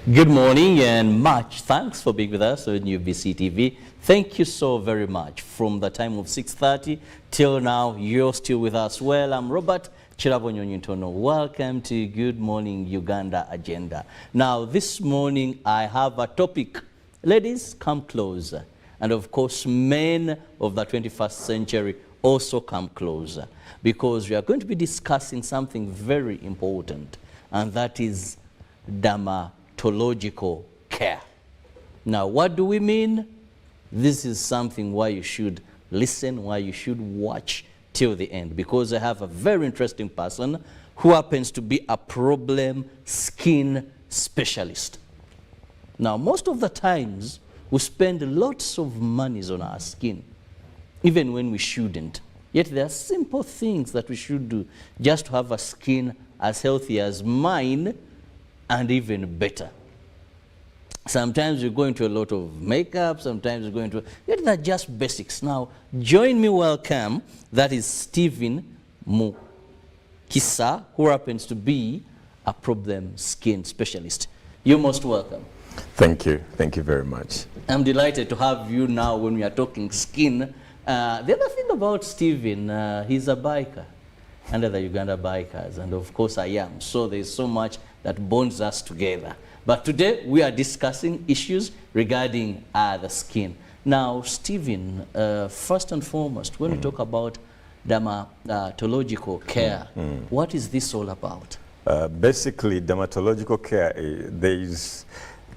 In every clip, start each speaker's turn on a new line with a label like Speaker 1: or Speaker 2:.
Speaker 1: Good morning and much thanks for being with us on UBC TV. Thank you so very much. From the time of 6:30 till now, you're still with us. Well, I'm Robert Chirabonyonyintono. Welcome to Good Morning Uganda Agenda. Now, this morning I have a topic. Ladies, come closer. And of course, men of the 21st century also come closer, because we are going to be discussing something very important, and that is dermatological care. Now, what do we mean? This is something why you should listen, why you should watch till the end, because I have a very interesting person who happens to be a problem skin specialist. Now, most of the times we spend lots of money on our skin, even when we shouldn't. Yet there are simple things that we should do just to have a skin as healthy as mine, and even better. Sometimes you go into a lot of makeup, sometimes you go into, yet they're just basics. Now, join me, welcome, that is Stephen Mukisa, who happens to be a problem skin specialist. You're most welcome.
Speaker 2: Thank you very much.
Speaker 1: I'm delighted to have you now when we are talking skin. The other thing about Stephen, he's a biker, under the Uganda bikers, and of course I am. So there's so much that bonds us together. But today we are discussing issues regarding the skin. Now, Stephen, first and foremost, when we talk about dermatological care, what is this all about?
Speaker 2: Basically, dermatological care, there is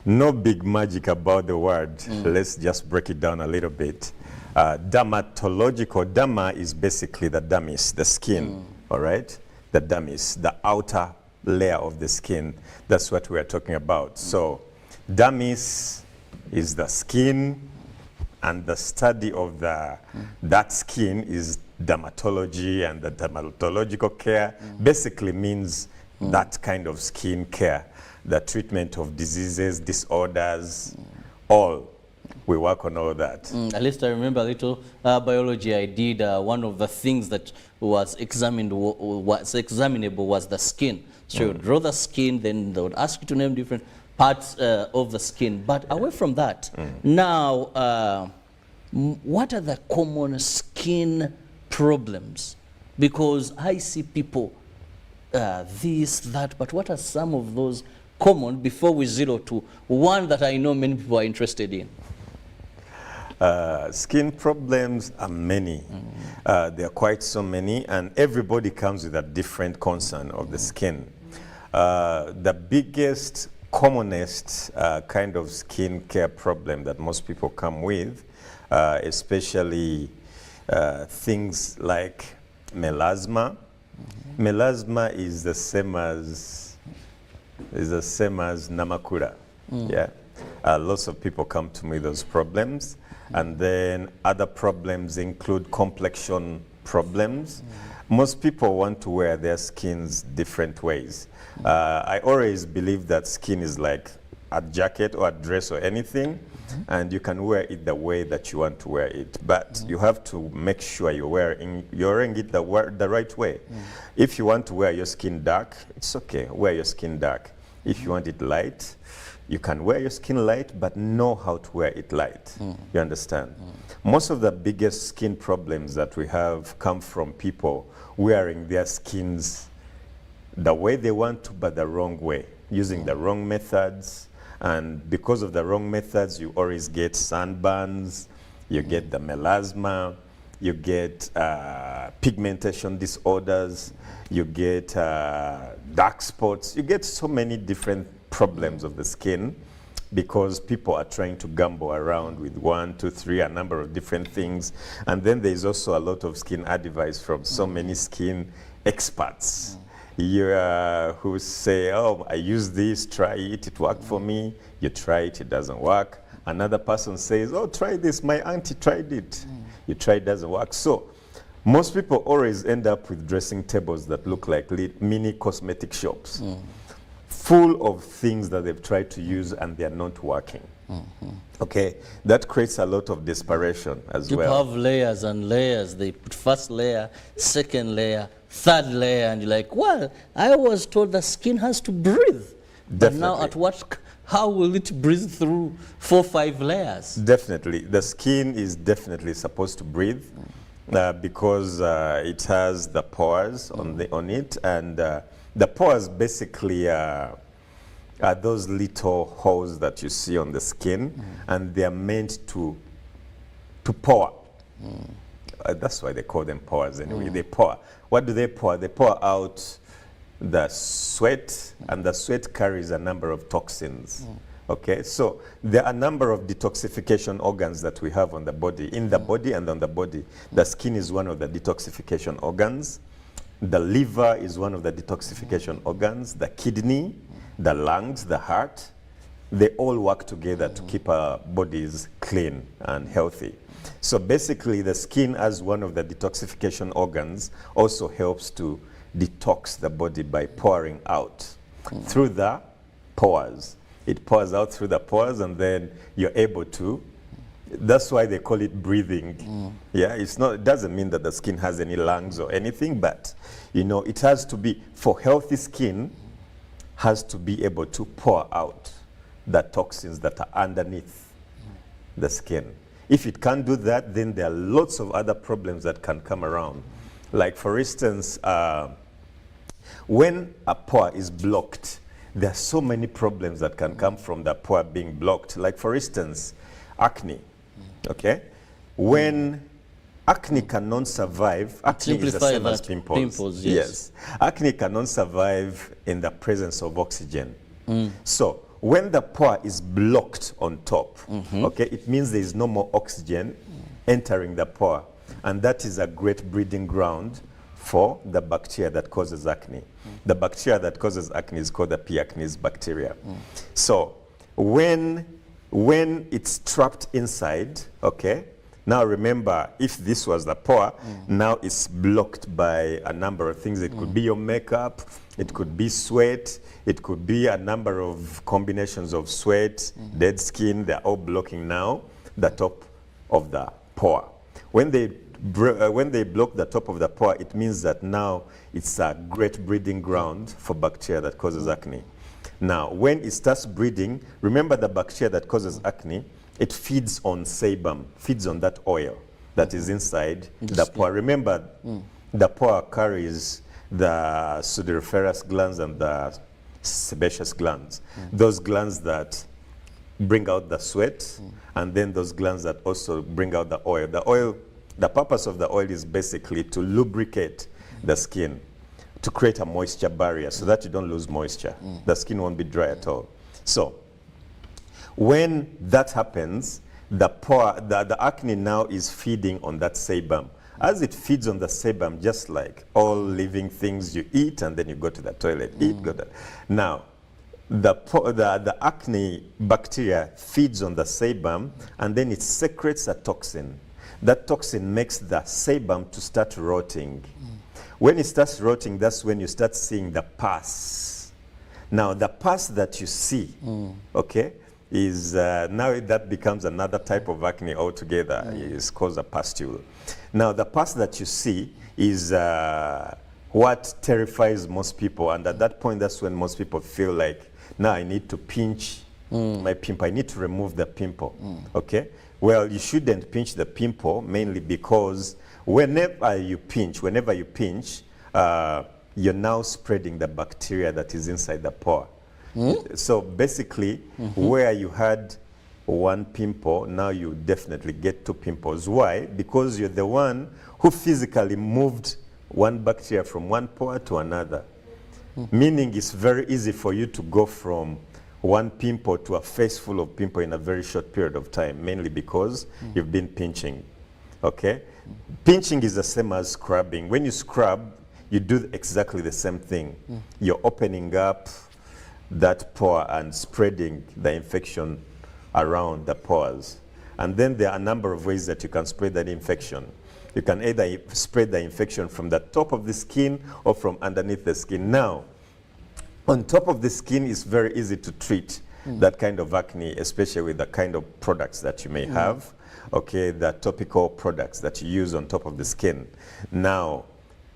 Speaker 2: no big magic about the word. Let's just break it down a little bit. Dermatological, derma is basically the dermis, the skin, all right? The dermis, the outer layer of the skin. That's what we are talking about. So dermis is the skin, and the study of that skin is dermatology, and the dermatological care basically means that kind of skin care, the treatment of diseases, disorders, all. We work on all that.
Speaker 1: At least I remember a little biology I did. One of the things that was examinable was the skin. So you draw the skin, then they would ask you to name different parts of the skin. But away from that, now, what are the common skin problems? Because I see people, this, that, but what are some of those common before we zero to one that I know many people are interested in?
Speaker 2: Skin problems are many. There are quite so many, and everybody comes with a different concern of the skin. The biggest, commonest kind of skin care problem that most people come with, especially things like melasma. Melasma is the same as namakura. Yeah. Lots of people come to me with those problems. And then other problems include complexion problems. Most people want to wear their skins different ways. I always believe that skin is like a jacket or a dress or anything, and you can wear it the way that you want to wear it. But you have to make sure you're wearing it the right way. If you want to wear your skin dark, it's okay, wear your skin dark. If you want it light, you can wear your skin light, but know how to wear it light. You understand? Most of the biggest skin problems that we have come from people wearing their skins the way they want to, but the wrong way, using the wrong methods. And because of the wrong methods, you always get sunburns, you get the melasma, you get pigmentation disorders, you get dark spots, you get so many different problems of the skin, because people are trying to gamble around with 1, 2, 3, a number of different things. And then there's also a lot of skin advice from so many skin experts who say, oh, I use this, try it, it worked for me. You try it, it doesn't work. Another person says, oh, try this, my auntie tried it. You try it, doesn't work. So most people always end up with dressing tables that look like mini cosmetic shops. Full of things that they've tried to use and they're not working. Okay, that creates a lot of desperation as well.
Speaker 1: You have layers and layers. They put first layer, second layer, third layer, and you're like, well, I was told the skin has to breathe. But now at what how will it breathe through 4 or 5 layers?
Speaker 2: Definitely. The skin is definitely supposed to breathe because it has the pores on it, and the pores basically are those little holes that you see on the skin, and they are meant to pour. That's why they call them pores anyway. They pour. What do they pour? They pour out the sweat, and the sweat carries a number of toxins. Okay, so there are a number of detoxification organs that we have on the body, in the body and on the body. The skin is one of the detoxification organs. The liver is one of the detoxification organs. The kidney, the lungs, the heart, they all work together to keep our bodies clean and healthy. So basically, the skin as one of the detoxification organs also helps to detox the body by pouring out through the pores. It pours out through the pores, and then you're able to. That's why they call it breathing. Yeah, it's not. It doesn't mean that the skin has any lungs or anything, but you know, it has to be, for healthy skin, has to be able to pour out the toxins that are underneath the skin. If it can't do that, then there are lots of other problems that can come around. Like, for instance, when a pore is blocked, there are so many problems that can come from the pore being blocked. Like, for instance, acne. Okay? When acne cannot survive, acne is the same as pimples.
Speaker 1: Pimples, yes.
Speaker 2: Acne cannot survive in the presence of oxygen. So when the pore is blocked on top, okay, it means there is no more oxygen entering the pore. And that is a great breeding ground for the bacteria that causes acne. The bacteria that causes acne is called the P. acnes bacteria. So when it's trapped inside, okay, now remember, if this was the pore, now it's blocked by a number of things. It could be your makeup, it could be sweat, it could be a number of combinations of sweat, dead skin. They're all blocking now the top of the pore. When they block the top of the pore, it means that now it's a great breeding ground for bacteria that causes acne. Now, when it starts breeding, remember the bacteria that causes acne, it feeds on sebum, feeds on that oil that is inside the pore. Remember, the pore carries the sudoriferous glands and the sebaceous glands. Those glands that bring out the sweat, and then those glands that also bring out the oil. The purpose of the oil is basically to lubricate the skin, to create a moisture barrier so that you don't lose moisture. The skin won't be dry at all. So when that happens, the acne now is feeding on that sebum. As it feeds on the sebum, just like all living things, you eat and then you go to the toilet, eat, go to. Now, the acne bacteria feeds on the sebum, and then it secretes a toxin. That toxin makes the sebum to start rotting. When it starts rotting, that's when you start seeing the pus. Now, the pus that you see, okay, is now that becomes another type of acne altogether. It's called a pustule. Now, the pus that you see is what terrifies most people, and at that point, that's when most people feel like, now I need to pinch my pimple. I need to remove the pimple. Okay? Well, you shouldn't pinch the pimple, mainly because whenever you pinch, you're now spreading the bacteria that is inside the pore. So basically, where you had one pimple, now you definitely get 2 pimples. Why? Because you're the one who physically moved one bacteria from one pore to another. Meaning it's very easy for you to go from one pimple to a face full of pimple in a very short period of time, mainly because you've been pinching. Okay? Pinching is the same as scrubbing. When you scrub, you do exactly the same thing. You're opening up that pore and spreading the infection around the pores. And then there are a number of ways that you can spread that infection. You can either spread the infection from the top of the skin or from underneath the skin. Now, on top of the skin, it's very easy to treat that kind of acne, especially with the kind of products that you may have, okay, the topical products that you use on top of the skin. Now,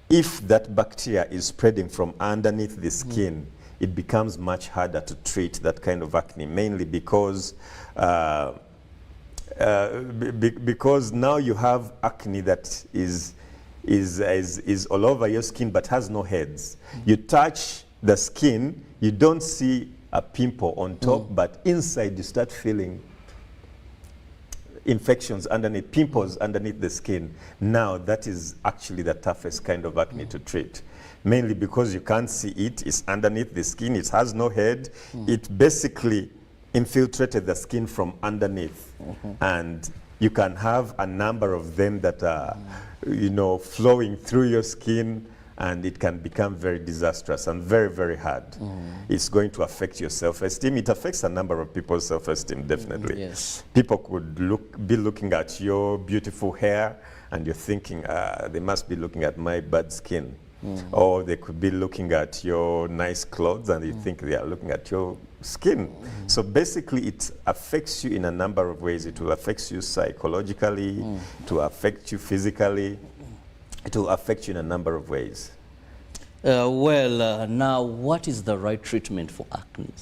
Speaker 2: if that bacteria is spreading from underneath the skin, it becomes much harder to treat that kind of acne, mainly because because now you have acne that is all over your skin but has no heads. You touch the skin, you don't see a pimple on top, but inside you start feeling infections underneath, pimples underneath the skin. Now that is actually the toughest kind of acne to treat, mainly because you can't see it. It's underneath the skin, it has no head. It basically infiltrated the skin from underneath, and you can have a number of them that are you know, flowing through your skin, and it can become very disastrous and very, very hard. It's going to affect your self-esteem. It affects a number of people's self-esteem, definitely.
Speaker 1: Yes.
Speaker 2: People could be looking at your beautiful hair, and you're thinking, they must be looking at my bad skin. Or they could be looking at your nice clothes, and you think they are looking at your skin. So basically, it affects you in a number of ways. It will affect you psychologically, it will affect you physically, it will affect you in a number of ways.
Speaker 1: Now, what is the right treatment for acne?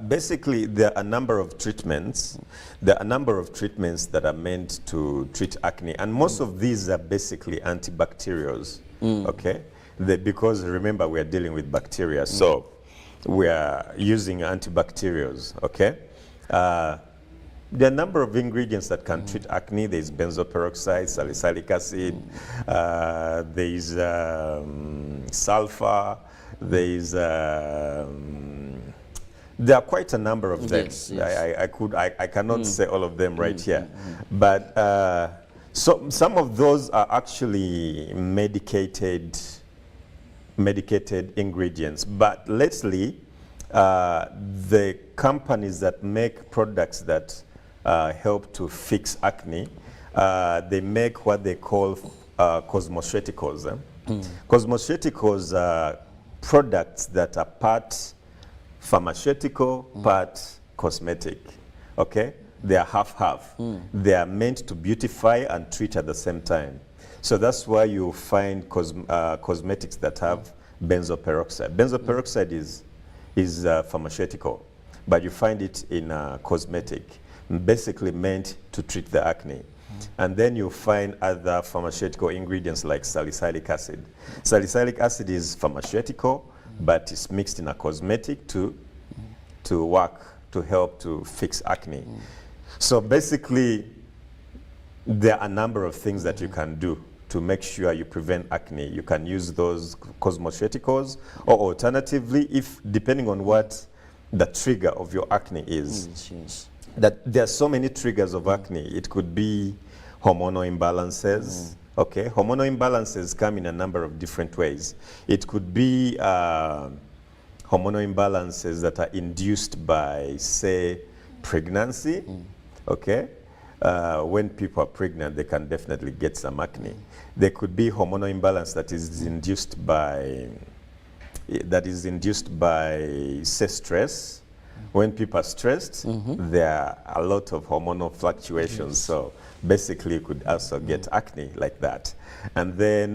Speaker 2: Basically, there are a number of treatments. There are a number of treatments that are meant to treat acne, and most of these are basically antibacterials. Okay, because remember, we are dealing with bacteria, so we are using antibacterials. Okay, there are a number of ingredients that can treat acne. There is benzoyl peroxide, salicylic acid, there is sulfur, there is there are quite a number of them.
Speaker 1: Yes, yes.
Speaker 2: I cannot say all of them right here, but so some of those are actually medicated ingredients. But lately, the companies that make products that help to fix acne, they make what they call cosmeceuticals. Cosmeceuticals are products that are part pharmaceutical, part cosmetic. Okay? They are half-half. They are meant to beautify and treat at the same time. So that's why you find cosmetics that have benzoyl peroxide. Benzoyl peroxide is pharmaceutical, but you find it in cosmetic, basically meant to treat the acne. And then you find other pharmaceutical ingredients like salicylic acid. Salicylic acid is pharmaceutical, but it's mixed in a cosmetic to work, to help to fix acne. So basically, there are a number of things that you can do to make sure you prevent acne. You can use those cosmeceuticals, or alternatively, if depending on what the trigger of your acne is. That there are so many triggers of acne. It could be hormonal imbalances. Okay, hormonal imbalances come in a number of different ways. It could be hormonal imbalances that are induced by, say, pregnancy. Okay, when people are pregnant, they can definitely get some acne. There could be hormonal imbalance that is induced by say, stress. When people are stressed, there are a lot of hormonal fluctuations. So basically, you could also get acne like that. And then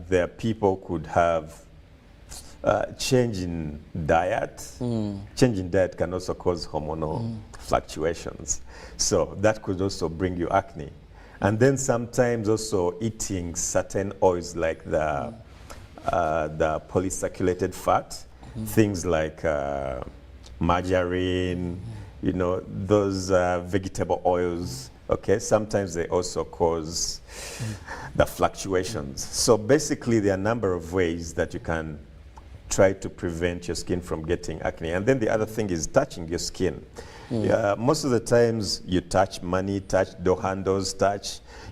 Speaker 2: there people could have change in diet. Change in diet can also cause hormonal fluctuations. So that could also bring you acne. And then sometimes also eating certain oils like the polycirculated fat, things like margarine, you know, those vegetable oils. Okay, sometimes they also cause the fluctuations. So basically, there are a number of ways that you can try to prevent your skin from getting acne. And then the other thing is touching your skin. Most of the times you touch money, touch door handles,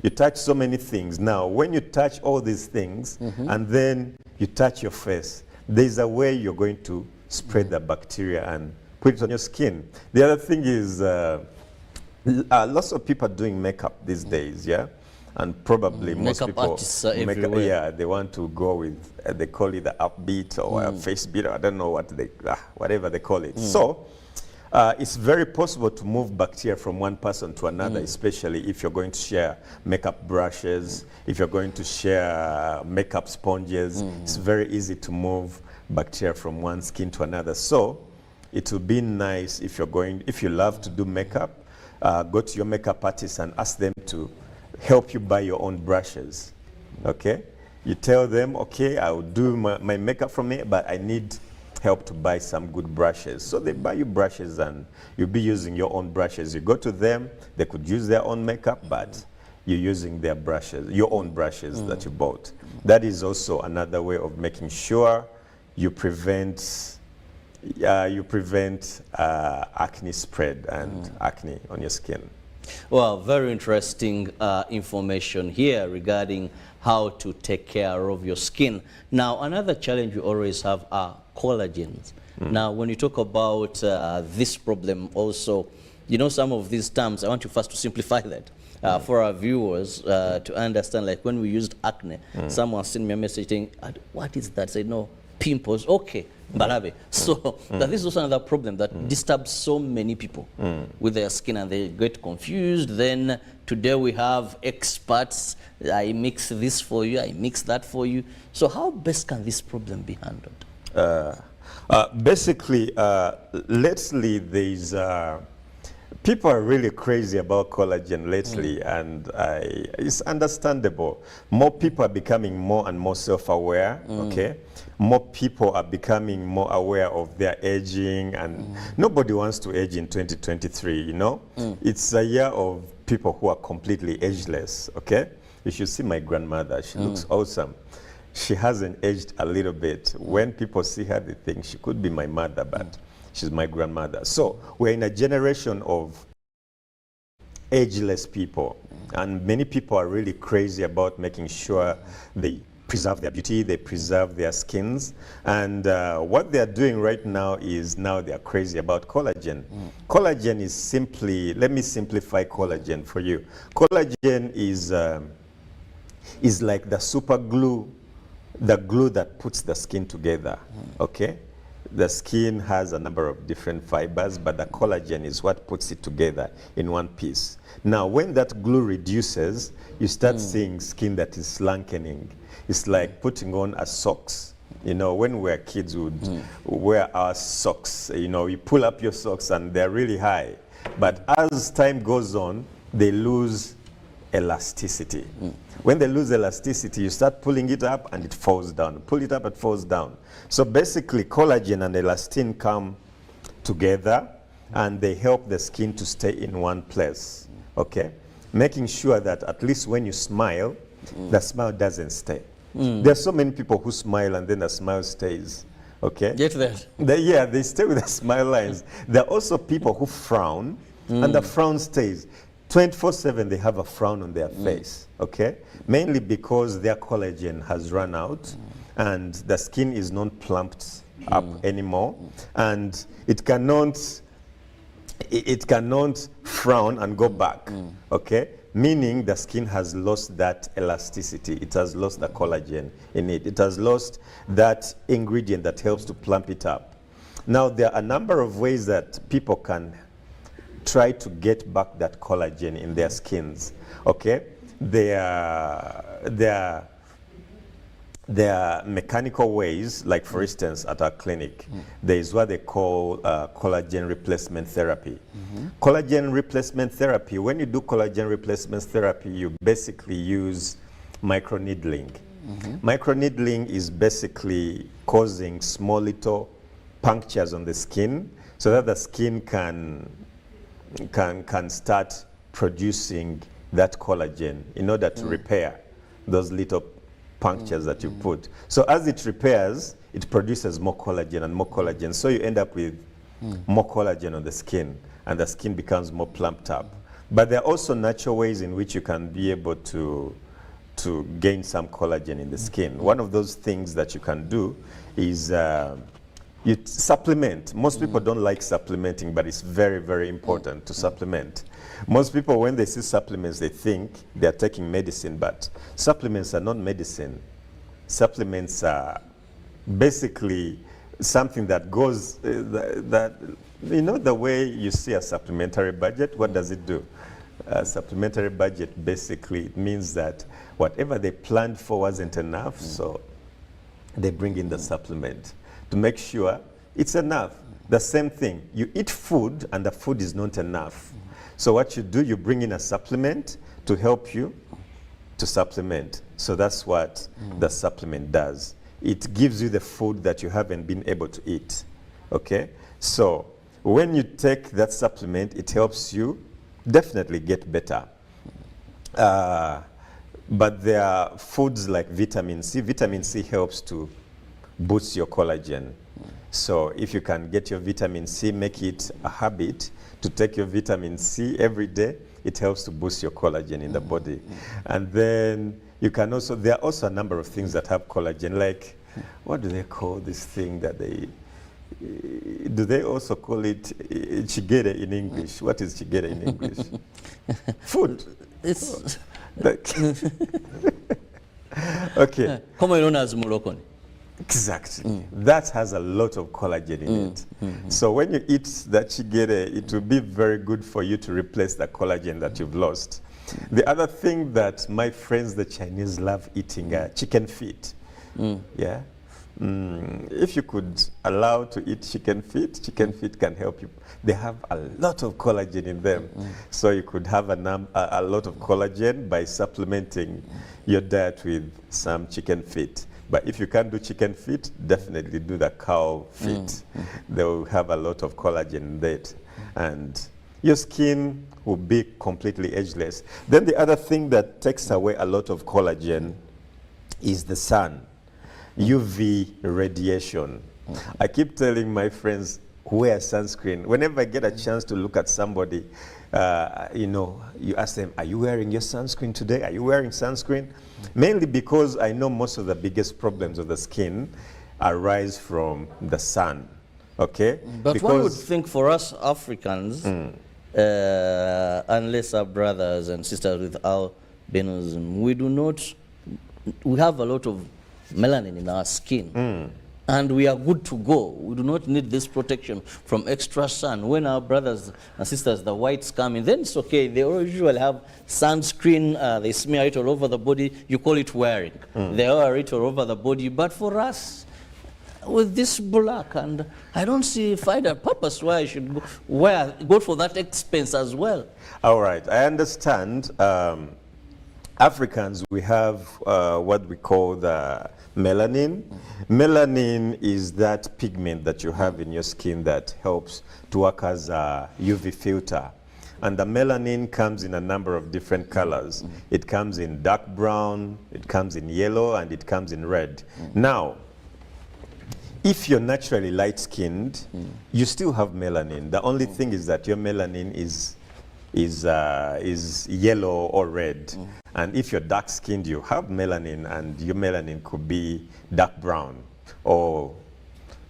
Speaker 2: you touch so many things. Now, when you touch all these things and then you touch your face, there's a way you're going to spread the bacteria and put it on your skin. The other thing is lots of people are doing makeup these days, yeah? And probably most
Speaker 1: makeup
Speaker 2: people,
Speaker 1: artists are everywhere.
Speaker 2: Yeah, they want to go with, they call it the upbeat or a face beat, I don't know what they, whatever they call it. So it's very possible to move bacteria from one person to another, especially if you're going to share makeup brushes, if you're going to share makeup sponges. It's very easy to move bacteria from one skin to another. So it will be nice if you love to do makeup, go to your makeup artist and ask them to help you buy your own brushes, okay? You tell them, okay, I'll do my makeup from here, but I need help to buy some good brushes. So they buy you brushes and you'll be using your own brushes. You go to them, they could use their own makeup, but you're using their brushes, your own brushes that you bought. That is also another way of making sure you prevent acne spread and acne on your skin.
Speaker 1: Well, very interesting information here regarding how to take care of your skin. Now, another challenge we always have are collagens. Now, when you talk about this problem also, you know, some of these terms, I want you first to simplify that for our viewers to understand. Like when we used acne, someone sent me a message saying, what is that? I said, no, pimples. Okay, Barabe. So that is also another problem that disturbs so many people with their skin, and they get confused. Then today we have experts. I mix this for you, I mix that for you. So how best can this problem be handled?
Speaker 2: Basically, lately there's people are really crazy about collagen lately, and it's understandable. More people are becoming more and more self-aware, okay? More people are becoming more aware of their aging, and nobody wants to age in 2023, you know? It's a year of people who are completely ageless, okay? You should see my grandmother. She looks awesome. She hasn't aged a little bit. When people see her, they think she could be my mother, but she's my grandmother. So we're in a generation of ageless people, and many people are really crazy about making sure they preserve their beauty, they preserve their skins. And what they're doing right now is they're crazy about collagen. Collagen is simply, let me simplify collagen for you. Collagen is like the super glue, the glue that puts the skin together, okay? The skin has a number of different fibers, but the collagen is what puts it together in one piece. Now, when that glue reduces, you start seeing skin that is slackening. It's like putting on a socks. You know, when we were kids, we would wear our socks. You know, you pull up your socks and they're really high. But as time goes on, they lose elasticity. When they lose elasticity, you start pulling it up and it falls down. Pull it up, it falls down. So basically, collagen and elastin come together and they help the skin to stay in one place, okay? Making sure that at least when you smile, the smile doesn't stay. There are so many people who smile and then the smile stays, okay?
Speaker 1: Get that?
Speaker 2: They stay with the smile lines. There are also people who frown and the frown stays. 24/7 they have a frown on their face, okay? Mainly because their collagen has run out and the skin is not plumped up anymore, and it cannot frown and go back, okay? Meaning the skin has lost that elasticity. It has lost the collagen in it. It has lost that ingredient that helps to plump it up. Now, there are a number of ways that people can try to get back that collagen in their skins, okay? There are mechanical ways, like for instance, at our clinic, there is what they call collagen replacement therapy. Collagen replacement therapy, when you do collagen replacement therapy, you basically use microneedling. Microneedling is basically causing small little punctures on the skin so that the skin can start producing that collagen in order to repair those little punctures that you put. So as it repairs, it produces more collagen and more collagen. So you end up with more collagen on the skin, and the skin becomes more plumped up. But there are also natural ways in which you can be able to gain some collagen in the skin. One of those things that you can do is you supplement. Most people don't like supplementing, but it's very, very important to supplement. Most people, when they see supplements, they think they're taking medicine, but supplements are not medicine. Supplements are basically something that goes, you know, the way you see a supplementary budget, what does it do? A supplementary budget, basically, it means that whatever they planned for wasn't enough, so they bring in the supplement to make sure it's enough. The same thing, you eat food and the food is not enough. So what you do, you bring in a supplement to help you to supplement. So that's what the supplement does. It gives you the food that you haven't been able to eat. Okay? So when you take that supplement, it helps you definitely get better. But there are foods like vitamin C. Vitamin C helps to boost your collagen. So if you can get your vitamin C, make it a habit to take your vitamin C every day. It helps to boost your collagen in the body. And then you can also, there are also a number of things that have collagen, like, what do they call this thing that they, do they also call it chigere in English? What is chigere in English? Food.
Speaker 1: It's
Speaker 2: okay.
Speaker 1: commonly known as Moroccan.
Speaker 2: Exactly. That has a lot of collagen in it. So when you eat that chigere, it will be very good for you to replace the collagen that you've lost. The other thing that my friends, the Chinese, love eating chicken feet. Yeah. If you could allow to eat chicken feet can help you. They have a lot of collagen in them. So you could have a lot of collagen by supplementing your diet with some chicken feet. But if you can't do chicken feet, definitely do the cow feet. They will have a lot of collagen in that. And your skin will be completely ageless. Then the other thing that takes away a lot of collagen is the sun. UV radiation. I keep telling my friends, wear sunscreen. Whenever I get a chance to look at somebody, you know, you ask them, are you wearing your sunscreen today? Are you wearing sunscreen? Mainly because I know most of the biggest problems of the skin arise from the sun. Okay?
Speaker 1: But
Speaker 2: because
Speaker 1: one would think for us Africans, unless our brothers and sisters with albinism, we have a lot of melanin in our skin. And we are good to go. We do not need this protection from extra sun. When our brothers and sisters, the whites, come in, then it's okay. They usually have sunscreen. They smear it all over the body. You call it wearing. They wear it all over the body. But for us, with this black, and I don't find a purpose why I should go for that expense as well.
Speaker 2: All right, I understand. Africans, we have what we call the melanin. Melanin is that pigment that you have in your skin that helps to work as a UV filter. And the melanin comes in a number of different colors. It comes in dark brown, it comes in yellow, and it comes in red. Now, if you're naturally light-skinned, you still have melanin. The only thing is that your melanin is yellow or red. And if you're dark-skinned, you have melanin, and your melanin could be dark brown or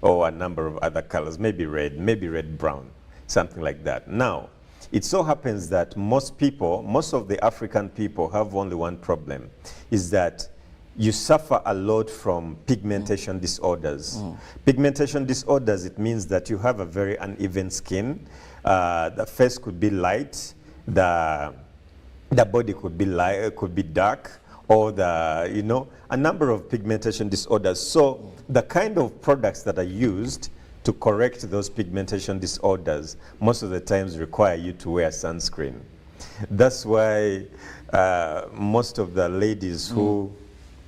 Speaker 2: a number of other colors, maybe red-brown, something like that. Now, it so happens that most of the African people have only one problem, is that you suffer a lot from pigmentation disorders. Pigmentation disorders, it means that you have a very uneven skin. The face could be light, the body could be light, could be dark, or a number of pigmentation disorders. So the kind of products that are used to correct those pigmentation disorders most of the times require you to wear sunscreen. That's why most of the ladies who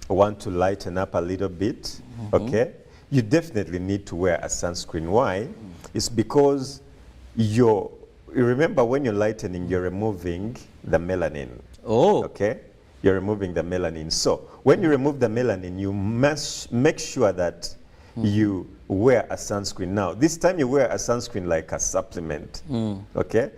Speaker 2: want to lighten up a little bit, okay, you definitely need to wear a sunscreen. Why? It's because remember, when you're lightening, you're removing the melanin.
Speaker 1: Oh.
Speaker 2: Okay? You're removing the melanin. So when you remove the melanin, you must make sure that you wear a sunscreen. Now, this time you wear a sunscreen like a supplement. Okay?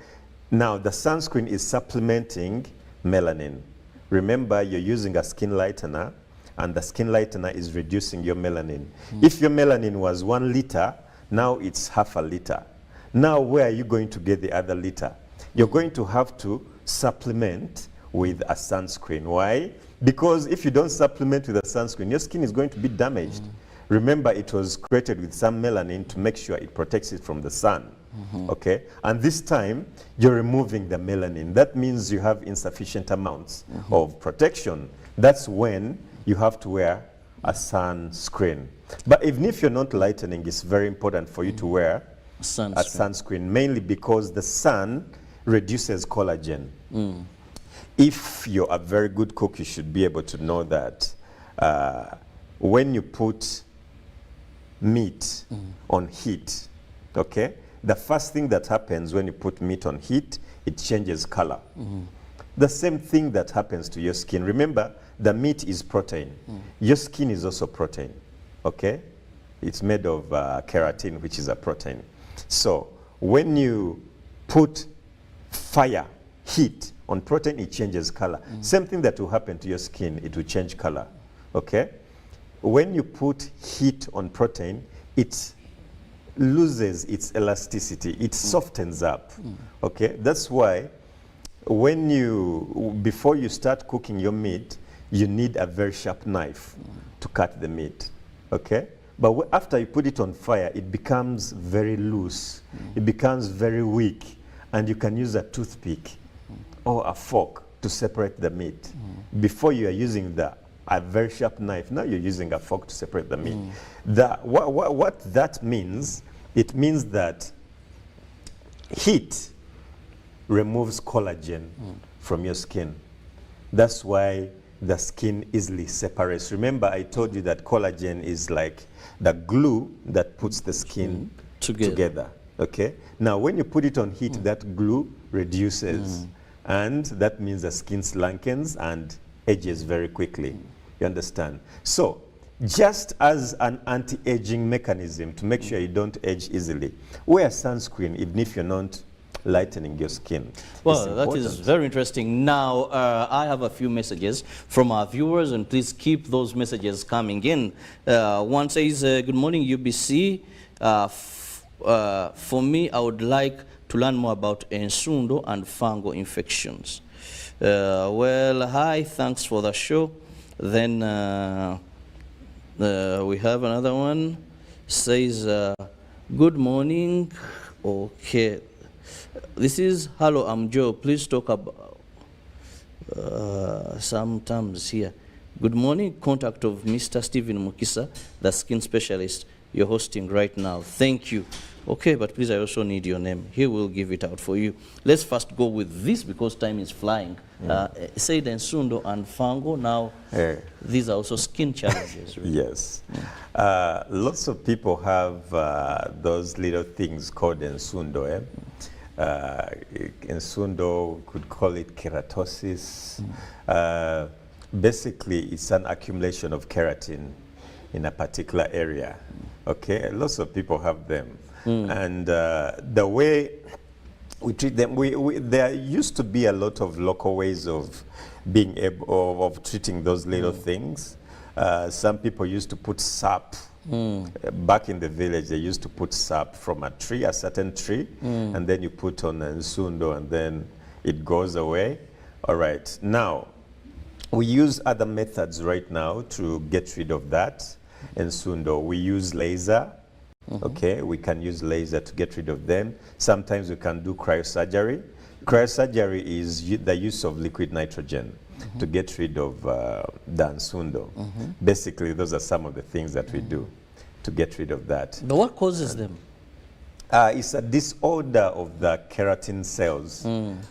Speaker 2: Now, the sunscreen is supplementing melanin. Remember, you're using a skin lightener, and the skin lightener is reducing your melanin. If your melanin was 1 liter, now it's half a liter. Now, where are you going to get the other liter? You're going to have to supplement with a sunscreen. Why? Because if you don't supplement with a sunscreen, your skin is going to be damaged. Remember, it was created with some melanin to make sure it protects it from the sun. Okay? And this time, you're removing the melanin. That means you have insufficient amounts of protection. That's when you have to wear a sunscreen. But even if you're not lightening, it's very important for you to wear a sunscreen, mainly because the sun reduces collagen. If you're a very good cook, you should be able to know that when you put meat on heat, okay, the first thing that happens when you put meat on heat, it changes color. The same thing that happens to your skin. Remember, the meat is protein. Your skin is also protein, okay? It's made of keratin, which is a protein. So when you put fire, heat on protein, it changes color. Same thing that will happen to your skin, it will change color, okay? When you put heat on protein, it loses its elasticity, it softens up, okay? That's why when before you start cooking your meat, you need a very sharp knife to cut the meat, okay? But after you put it on fire, it becomes very loose, it becomes very weak, and you can use a toothpick or a fork to separate the meat. Before you are using a very sharp knife, now you're using a fork to separate the meat. What that means, it means that heat removes collagen from your skin. That's why the skin easily separates. Remember, I told you that collagen is like the glue that puts the skin together. Okay? Now, when you put it on heat, that glue reduces. And that means the skin slackens and ages very quickly. You understand? So, just as an anti-aging mechanism to make sure you don't age easily, wear sunscreen even if you're not lightening your skin.
Speaker 1: Well, that is very interesting. Now, I have a few messages from our viewers, and please keep those messages coming in. One says, good morning, UBC. For me, I would like to learn more about ensundo and fungal infections. Well, hi, thanks for the show. Then we have another one. Says, good morning. Okay. This is, hello, I'm Joe. Please talk about some terms here. Good morning, contact of Mr. Stephen Mukisa, the skin specialist you're hosting right now. Thank you. Okay, but please, I also need your name. He will give it out for you. Let's first go with this because time is flying. Said ensundo and fungo. Now, these are also skin challenges. Really.
Speaker 2: Yes. Lots of people have those little things called ensundo. Ensundo, could call it keratosis. Basically, it's an accumulation of keratin in a particular area. Okay, lots of people have them. And the way we treat them, there used to be a lot of local ways of being able of treating those little things. Some people used to put sap. Back in the village, they used to put sap from a tree, a certain tree, and then you put on ensundo, and then it goes away. All right. Now, we use other methods right now to get rid of that ensundo. We use laser. Okay, we can use laser to get rid of them. Sometimes we can do cryosurgery. Cryosurgery is the use of liquid nitrogen to get rid of the ensundo. Basically, those are some of the things that we do to get rid of that.
Speaker 1: But what causes them?
Speaker 2: It's a disorder of the keratin cells.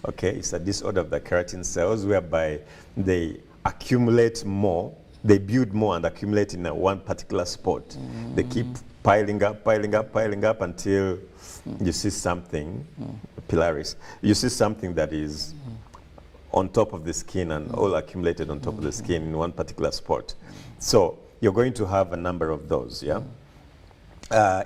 Speaker 2: Okay, it's a disorder of the keratin cells whereby they accumulate more, they build more and accumulate in one particular spot. They keep piling up until you see something, pilaris, you see something that is on top of the skin and all accumulated on top of the skin in one particular spot. So you're going to have a number of those, yeah?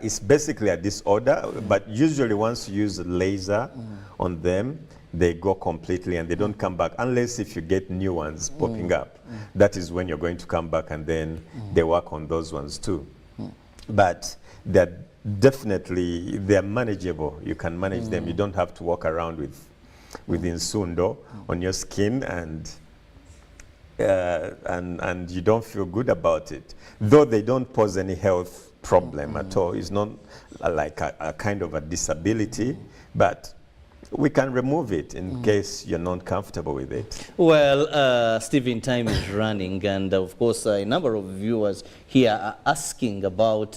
Speaker 2: It's basically a disorder, but usually once you use a laser on them, they go completely and they don't come back unless if you get new ones popping up. That is when you're going to come back and then they work on those ones too. But they're definitely, they're manageable. You can manage them. You don't have to walk around with ensundo on your skin and you don't feel good about it. Though they don't pose any health problem at all. It's not like a kind of a disability, but we can remove it in case you're not comfortable with it.
Speaker 1: Well, Stephen, time is running, and of course, a number of viewers here are asking about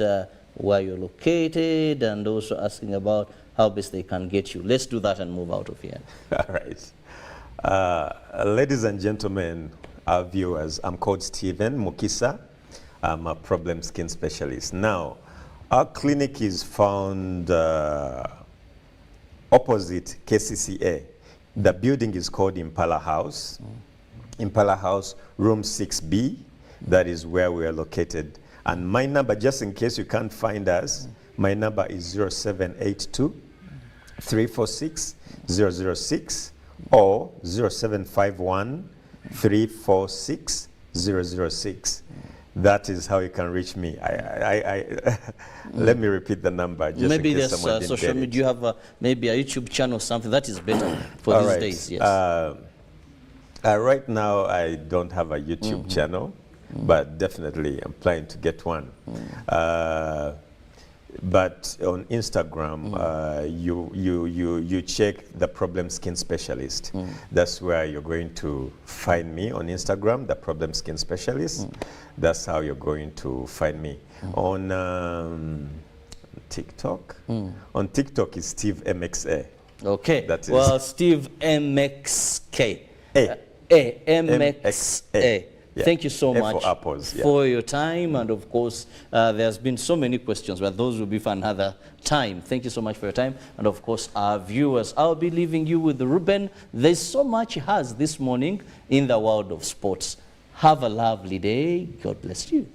Speaker 1: where you're located and also asking about how best they can get you. Let's do that and move out of here.
Speaker 2: All right. Ladies and gentlemen, our viewers, I'm called Stephen Mukisa. I'm a problem skin specialist. Now, our clinic is found opposite KCCA. The building is called Impala House. Impala House, room 6B. That is where we are located. And my number, just in case you can't find us, my number is 0782 346 006 or 0751 346 006. That is how you can reach me. Let me repeat the number just
Speaker 1: Maybe
Speaker 2: in case
Speaker 1: there's
Speaker 2: someone didn't
Speaker 1: social
Speaker 2: get
Speaker 1: media.
Speaker 2: it.
Speaker 1: Do you have maybe a YouTube channel or something that is better for
Speaker 2: All
Speaker 1: these
Speaker 2: right.
Speaker 1: days? Yes.
Speaker 2: Right now, I don't have a YouTube channel, but definitely I'm planning to get one. But on Instagram, you check the problem skin specialist. That's where you're going to find me on Instagram, the problem skin specialist. That's how you're going to find me. On TikTok, on TikTok is Steve MXA.
Speaker 1: Okay.
Speaker 2: That is
Speaker 1: well, Steve MXK. MXA.
Speaker 2: Yeah.
Speaker 1: Thank you so
Speaker 2: A
Speaker 1: much
Speaker 2: for apples, yeah.
Speaker 1: for your time, and of course there's been so many questions, but those will be for another time. Thank you so much for your time, and of course our viewers, I'll be leaving you with Ruben. There's so much he has this morning in the world of sports. Have a lovely day. God bless you.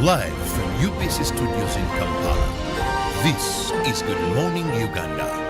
Speaker 3: Live from UPC Studios in Kampala, this is Good Morning Uganda.